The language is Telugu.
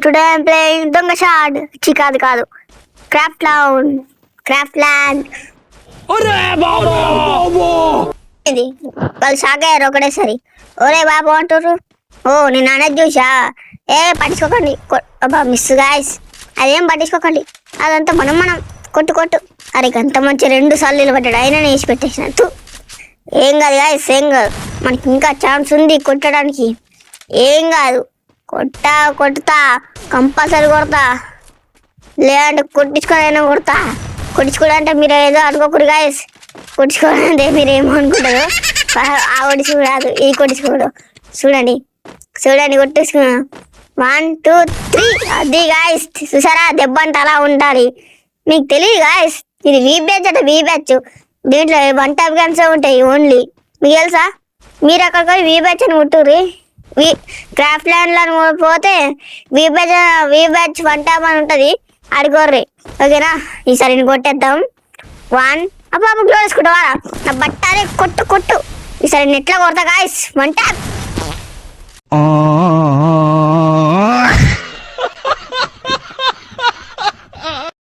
టుడే ఐఎమ్ ప్లేయింగ్ దొంగ షాడ్. కాదు కాదు, క్రాఫ్ట్ ల్యాండ్. ఇది వాళ్ళు షాక్ అయ్యారు ఒకటేసారి. ఒరే బాబు అంటారు. ఓ నేను అనేది చూసా. పట్టించుకోకండి. అబ్బా మిస్ గాయస్, అదేం పట్టించుకోకండి. అదంతా మనం కొట్టు. అరే అంత మంచి 2 సార్లు నిలబడ్డాడు, అయినా వేసి పెట్టేసినట్టు. ఏం కాదు గాయస్, ఏం కాదు, మనకి ఇంకా ఛాన్స్ ఉంది కొట్టడానికి. ఏం కాదు, కొట్టుతా కంపల్సరీ కొడతా. లేదంటే కొట్టించుకోవాలైనా కొడతా. కొట్టించుకోవాలంటే మీరు ఏదో అనుకోకూడదు గాయస్. కొట్టించుకోవాలంటే మీరు ఏమో అనుకుంటారు. ఆ కొట్టించుకో కాదు, ఈ కొట్టించుకోడు. చూడండి కొట్టించుకున్నా. 1 2 3. అది గాయస్ చూసారా, దెబ్బ అంటే అలా ఉండాలి. మీకు తెలియదు గాయస్, ఇది వీ బ్యాచ్. దీంట్లో 1 టైప్ గన్స్ ఉంటాయి ఓన్లీ. మీకు తెలుసా? మీరు అక్కడికి పోయి వీ బ్యాచ్ అని కొట్టుర్రి. క్రాఫ్ట్ ల్యాండ్లో పోతే వీ బ్యాచ్ 1 టైప్ అని ఉంటుంది, ఆడుకోర్రి. ఓకేనా? ఈసారి నేను కొట్టేద్దాం. 1. అబ్బా గ్లో వేసుకుంటావా? నా బట్టారే కొట్టు. ఈసారి నేను ఎట్లా కొడతా గాయస్. 1 ట్యాప్.